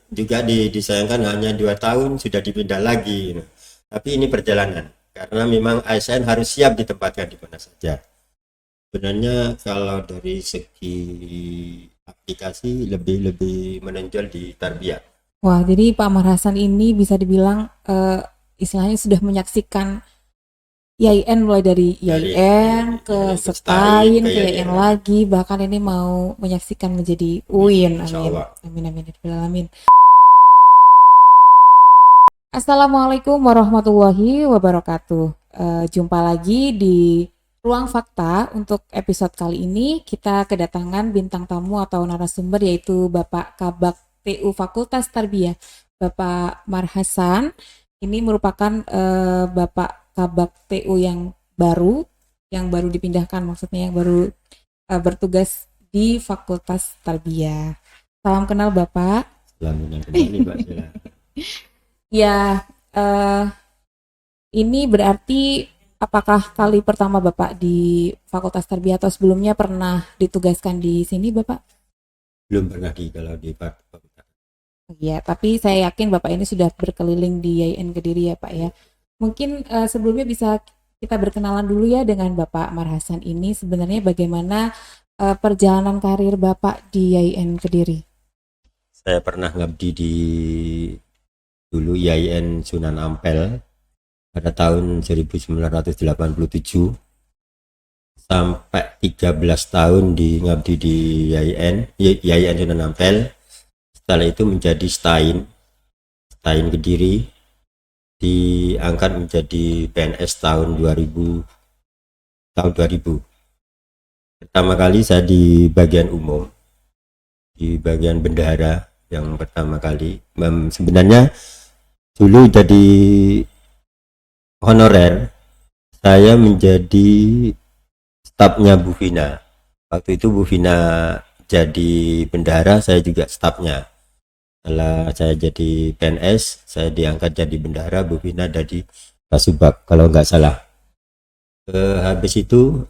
juga disayangkan hanya 2 tahun sudah dipindah lagi. Gitu. Tapi ini perjalanan karena memang ASN harus siap ditempatkan di mana saja. Sebenarnya kalau dari segi aplikasi lebih menonjol di Tarbiyah. Wah, jadi Pak Amar Hasan ini bisa dibilang istilahnya sudah menyaksikan IAIN mulai dari IAIN ke Ke STAIN, Setain ke ke IAIN YN. lagi, bahkan ini mau menyaksikan menjadi UIN. Insya Amin. Allah. Amin amin ya rabbal alamin. Assalamualaikum warahmatullahi wabarakatuh. Jumpa lagi di Ruang Fakta. Untuk episode kali ini kita kedatangan bintang tamu atau narasumber yaitu Bapak Kabak TU Fakultas Tarbiyah, Bapak Mar Hasan. Ini merupakan Bapak Kabak TU yang baru dipindahkan, maksudnya yang baru bertugas di Fakultas Tarbiyah. Salam kenal Bapak. Selamat kembali Pak Sila. Ya, eh, ini berarti apakah kali pertama Bapak di Fakultas Tarbiyah atau sebelumnya pernah ditugaskan di sini Bapak? Belum pernah kalau di Fakultas. Iya, tapi saya yakin Bapak ini sudah berkeliling di YN Kediri ya Pak ya. Mungkin sebelumnya bisa kita berkenalan dulu ya dengan Bapak Mar Hasan ini. Sebenarnya bagaimana perjalanan karir Bapak di YN Kediri? Saya pernah ngabdi di dulu IAIN Sunan Ampel pada tahun 1987 sampai 13 tahun ngabdi di IAIN Sunan Ampel. Setelah itu menjadi STAIN Kediri, diangkat menjadi PNS tahun 2000. Pertama kali saya di bagian umum, di bagian bendahara yang pertama kali. Sebenarnya dulu jadi honorer, saya menjadi stafnya Bu Vina. Waktu itu Bu Vina jadi bendahara, saya juga stafnya. Setelah saya jadi PNS, saya diangkat jadi bendahara, Bu Vina jadi Kasubag kalau nggak salah. Habis itu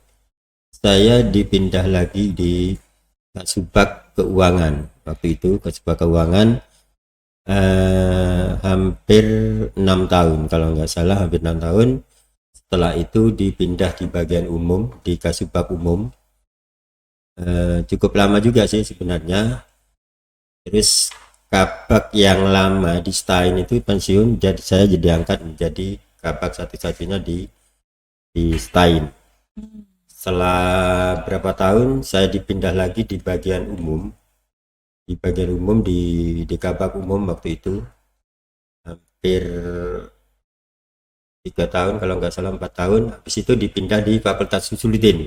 saya dipindah lagi di Kasubag Keuangan. Waktu itu Kasubag Keuangan hampir 6 tahun kalau nggak salah, hampir 6 tahun. Setelah itu dipindah di bagian umum di Kasubag Umum. Cukup lama juga sih sebenarnya. Terus kabak yang lama di Stain itu pensiun, jadi saya jadi angkat menjadi kabak satu-satunya di Stain. Setelah berapa tahun saya dipindah lagi di bagian umum, di kabak umum waktu itu hampir 3 tahun kalau nggak salah, 4 tahun. Habis itu dipindah di Fakultas Usuluddin.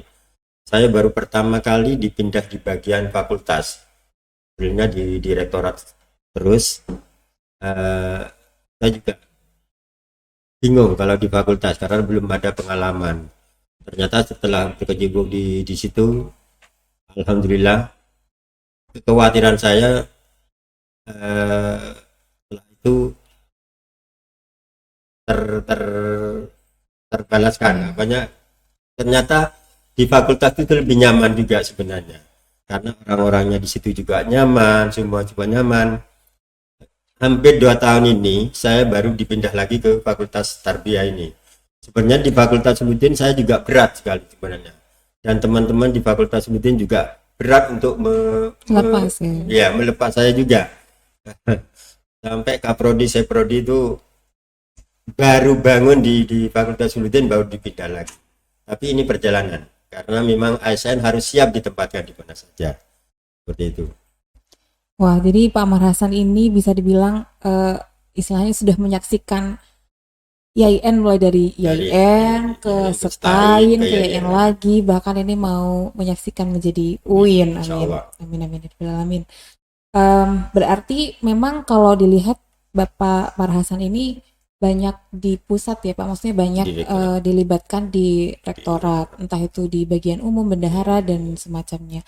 Saya baru pertama kali dipindah di bagian fakultas, sebelumnya di direktorat. Terus saya juga bingung kalau di fakultas karena belum ada pengalaman. Ternyata setelah berkecimpung di situ, alhamdulillah, kekhawatiran saya setelah itu ter, ter, terbalaskan. Banyak ternyata di fakultas itu lebih nyaman juga sebenarnya, karena orang-orangnya di situ juga nyaman, semua juga nyaman. Hampir 2 tahun ini saya baru dipindah lagi ke Fakultas Tarbiyah ini. Sebenarnya di Fakultas Usuluddin saya juga berat sekali sebenarnya, dan teman-teman di Fakultas Usuluddin juga berat untuk Lepas ya. ya, melepas saya juga. Sampai Kaprodi Seprodi itu baru bangun di Fakultas Usuluddin, baru dipindah lagi. Tapi ini perjalanan karena memang ASN harus siap ditempatkan di mana saja, seperti itu. Wah, jadi Pak Amar Hasan ini bisa dibilang istilahnya sudah menyaksikan IAIN mulai dari IAIN ke Setain ke IAIN lagi, bahkan ini mau menyaksikan menjadi UIN. Amin. Amin amin ya rabbal alamin. Berarti memang kalau dilihat Bapak Mar Hasan ini banyak di pusat ya Pak, maksudnya banyak dilibatkan di rektorat, entah itu di bagian umum, bendahara dan semacamnya.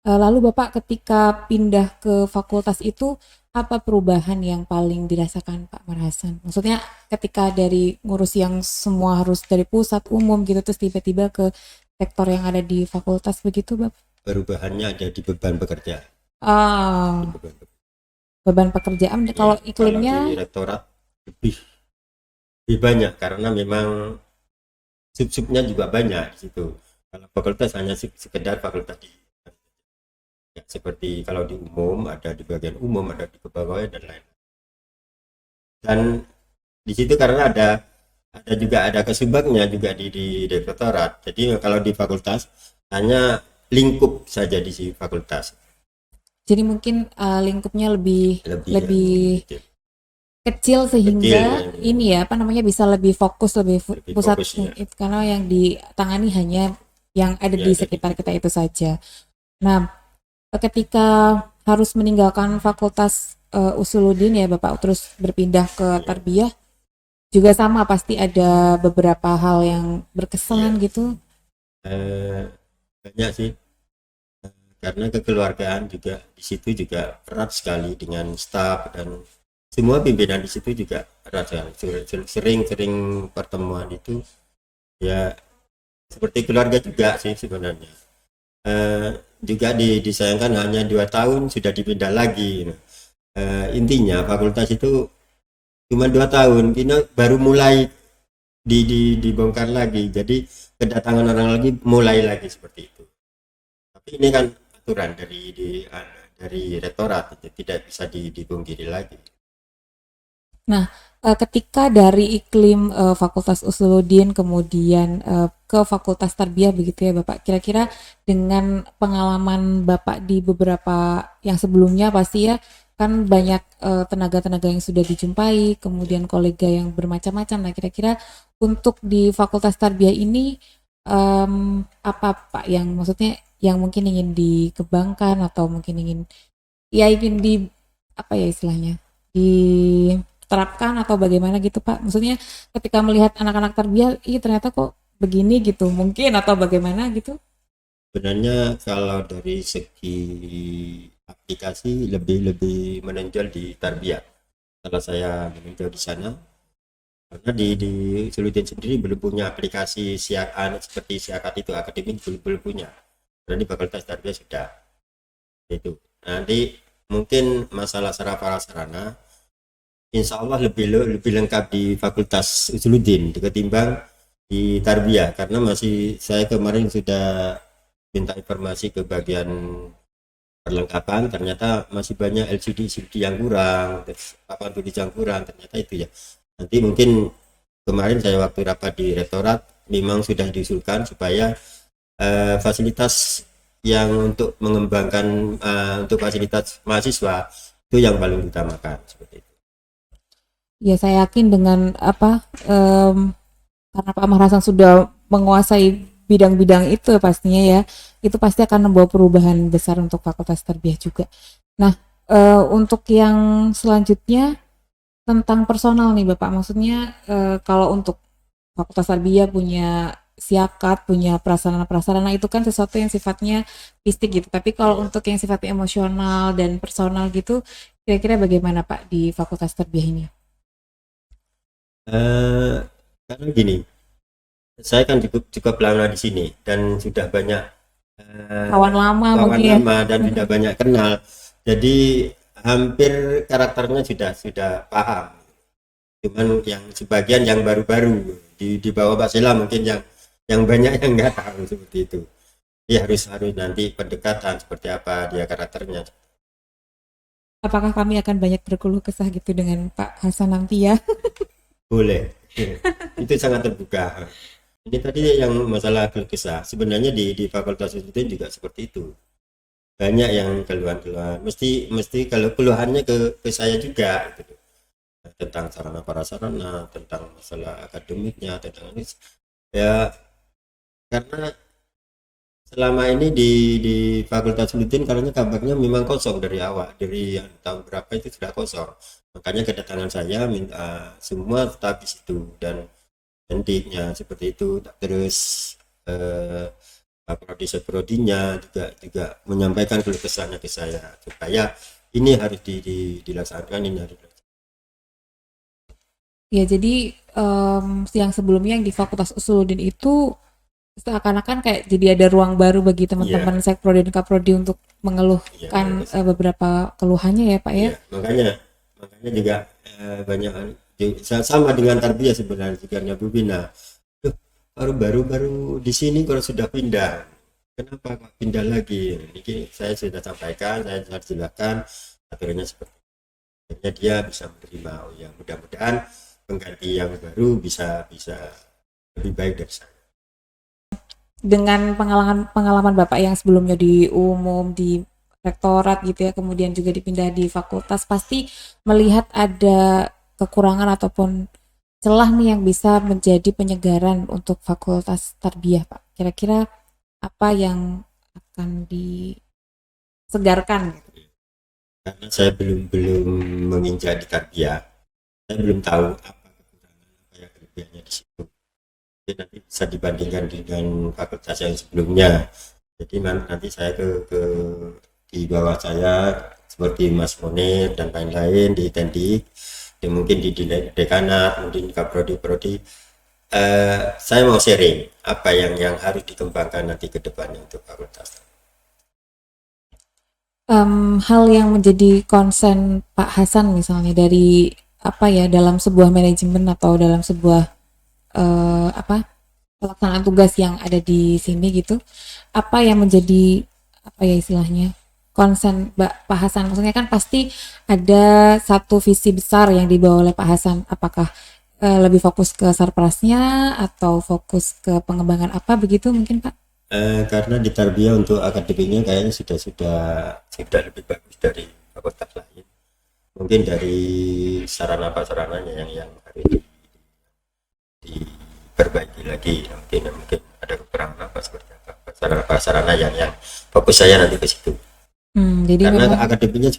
Lalu Bapak ketika pindah ke fakultas itu apa perubahan yang paling dirasakan Pak Mar Hasan? Maksudnya ketika dari ngurus yang semua harus dari pusat umum gitu, terus tiba-tiba ke sektor yang ada di fakultas begitu Bapak? Perubahannya ada di beban pekerja. Ah, beban pekerjaan Ya, kalau kalau iklimnya. di rektorat lebih banyak karena memang sub-subnya juga banyak di situ. Kalau fakultas hanya sekedar fakultas di ya, seperti kalau di umum ada di bagian umum, ada di kepegawaian dan lain. Dan di situ karena ada juga ada kesubagnya juga di rektorat. Jadi kalau di fakultas hanya lingkup saja di si fakultas Jadi mungkin lingkupnya lebih lebih lebih kecil, kecil kecil sehingga ya, ini ya apa namanya bisa lebih fokus lebih lebih pusat fokus ya. karena yang ditangani hanya yang ada Ya di ada di sekitar situ. kita itu saja. Nah, ketika harus meninggalkan fakultas Usuluddin ya Bapak terus berpindah ke Ya, Tarbiyah juga sama pasti ada beberapa hal yang berkesan ya. gitu. Eh, banyak sih karena kekeluargaan juga di situ juga erat sekali dengan staf dan semua pimpinan di situ juga erat sekali. Sering-sering pertemuan itu ya seperti keluarga juga sih sebenarnya. Juga disayangkan hanya 2 tahun sudah dipindah lagi. Intinya fakultas itu cuma 2 tahun, ini baru mulai dibongkar lagi. Jadi kedatangan orang lagi mulai lagi seperti itu. Tapi ini kan aturan dari rektorat, tidak bisa dipungkiri lagi. Nah, ketika dari iklim Fakultas Usuluddin kemudian ke Fakultas Tarbiyah begitu ya Bapak, kira-kira dengan pengalaman Bapak di beberapa yang sebelumnya pasti ya kan banyak tenaga-tenaga yang sudah dijumpai, kemudian kolega yang bermacam-macam. Nah, kira-kira untuk di Fakultas Tarbiyah ini apa Pak yang maksudnya yang mungkin ingin dikembangkan atau mungkin ingin di apa ya istilahnya diterapkan atau bagaimana gitu Pak? Maksudnya ketika melihat anak-anak tarbiyah, ih ternyata kok begini gitu mungkin atau bagaimana gitu? Sebenarnya kalau dari segi aplikasi lebih lebih menonjol di Tarbiyah. Kalau saya meninjau di sana, karena di Suludin sendiri belum punya aplikasi siaran seperti siakat itu akademik belum punya. Dan di Fakultas Tarbiyah sudah itu. Nanti mungkin masalah sarana insya Allah lebih lengkap di Fakultas Usuluddin ketimbang di Tarbiyah karena masih saya kemarin sudah minta informasi ke bagian perlengkapan ternyata masih banyak LCD yang kurang, terus papan tulis yang kurang ternyata itu ya. Nanti mungkin kemarin saya waktu rapat di rektorat memang sudah diusulkan supaya fasilitas yang untuk mengembangkan untuk fasilitas mahasiswa itu yang paling utamakan seperti itu. Ya saya yakin dengan apa karena Pak Amar Hasan sudah menguasai bidang-bidang itu pastinya ya, itu pasti akan membawa perubahan besar untuk Fakultas Tarbiyah juga. Nah, untuk yang selanjutnya tentang personal nih Bapak, maksudnya kalau untuk Fakultas Tarbiyah punya siakat, punya prasarana-prasarana itu kan sesuatu yang sifatnya fisik gitu. Tapi kalau Ya. untuk yang sifatnya emosional dan personal gitu, kira-kira bagaimana Pak di Fakultas Tarbiyah ini? Eh, karena gini, saya kan cukup cukup lama di sini dan sudah banyak Kawan lama kawan mungkin ya. lama dan sudah banyak kenal. Jadi hampir karakternya sudah paham. Cuman yang sebagian yang baru-baru di bawah Pak Sela mungkin yang banyak yang nggak tahu seperti itu. Ya harus harus nanti pendekatan seperti apa dia karakternya. Apakah kami akan banyak berkeluh kesah gitu dengan Pak Hasan nanti ya? Boleh. Itu sangat terbuka. Ini tadi yang masalah keluh kesah. Sebenarnya di Fakultas itu juga seperti itu. Banyak yang keluhan-keluhan. Mesti kalau keluhannya ke saya juga gitu. Tentang sarana prasarana, tentang masalah akademiknya, tentang ini ya karena selama ini di Fakultas Politin karena kabarnya memang kosong dari awal dari tahun berapa itu sudah kosong makanya kedatangan saya minta semua tetap di situ dan hendiknya seperti itu terus eh, prodinya juga menyampaikan keluh kesahnya ke saya supaya ini harus dilaksanakan ini harus Ya jadi yang sebelumnya yang di Fakultas Usuluddin itu seakan-akan kayak jadi ada ruang baru bagi teman-teman Sekprodi dan Kaprodi untuk mengeluhkan beberapa keluhannya ya Pak ya. Makanya juga banyak sama dengan tarbiyah sebenarnya juga Bu Bina. Baru di sini kalau sudah pindah, kenapa kok pindah lagi? Ini saya sudah sampaikan, saya sudah jelaskan aturannya seperti itu. Dia bisa menerima. Oh ya, mudah-mudahan pengganti yang baru bisa lebih baik dari saya. Dengan pengalaman Bapak yang sebelumnya di umum, di rektorat gitu ya, kemudian juga dipindah di fakultas, pasti melihat ada kekurangan ataupun celah nih yang bisa menjadi penyegaran untuk fakultas tarbiyah Pak. Kira-kira apa yang akan disegarkan gitu? Karena saya belum menginjak di tarbiyah, saya belum tahu apa kekurangan apa yang kelebihannya di situ. Jadi nanti bisa dibandingkan dengan fakultas yang sebelumnya. Jadi nanti saya ke di bawah saya seperti Mas Munir dan lain-lain di Tendik, dan mungkin di dekanat, mungkin Kaprodi. Saya mau sharing apa yang harus dikembangkan nanti ke depannya untuk fakultas. Hal yang menjadi konsen Pak Hasan misalnya dari dalam sebuah manajemen atau dalam sebuah pelaksanaan tugas yang ada di sini gitu, apa yang menjadi istilahnya konsen Pak Hasan, maksudnya kan pasti ada satu visi besar yang dibawa oleh Pak Hasan, apakah lebih fokus ke sarprasnya atau fokus ke pengembangan apa begitu mungkin Pak? Karena di tarbiyah untuk akademiknya kayaknya sudah lebih bagus dari fakultas lain. Mungkin dari sarana-prasarananya yang harus diperbaiki lagi. Mungkin ada kekurangan apa seperti apa sarana-prasarana yang fokus saya nanti ke situ. Jadi karena akademiknya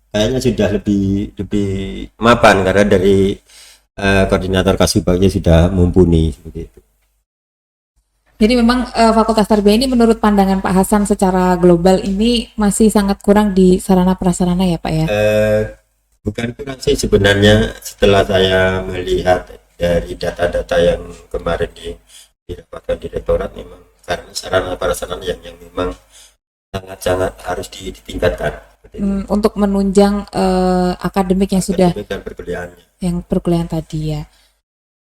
kayaknya sudah lebih mapan karena dari koordinator Kasubagnya sudah mumpuni seperti itu. Jadi memang Fakultas Tarbiyah ini menurut pandangan Pak Hasan secara global ini masih sangat kurang di sarana prasarana ya Pak ya? Bukan kurang sih sebenarnya, setelah saya melihat dari data-data yang kemarin didapatkan direktorat, memang karena sarana prasarana yang memang sangat harus ditingkatkan. Untuk menunjang akademik yang sudah yang perkuliahan tadi ya.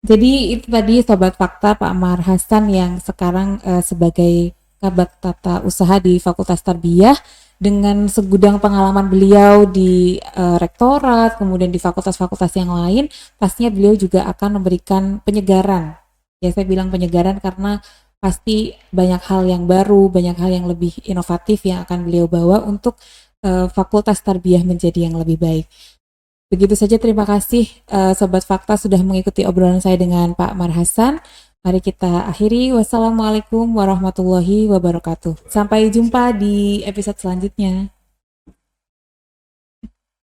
Jadi itu tadi Sobat Fakta Pak Amar Hasan yang sekarang sebagai Kabak Tata Usaha di Fakultas Tarbiyah, dengan segudang pengalaman beliau di rektorat, kemudian di fakultas-fakultas yang lain, pastinya beliau juga akan memberikan penyegaran. Ya saya bilang penyegaran karena pasti banyak hal yang baru, banyak hal yang lebih inovatif yang akan beliau bawa untuk Fakultas Tarbiyah menjadi yang lebih baik. Begitu saja, terima kasih Sobat Fakta sudah mengikuti obrolan saya dengan Pak Amar Hasan. Mari kita akhiri. Wassalamualaikum warahmatullahi wabarakatuh. Sampai jumpa di episode selanjutnya.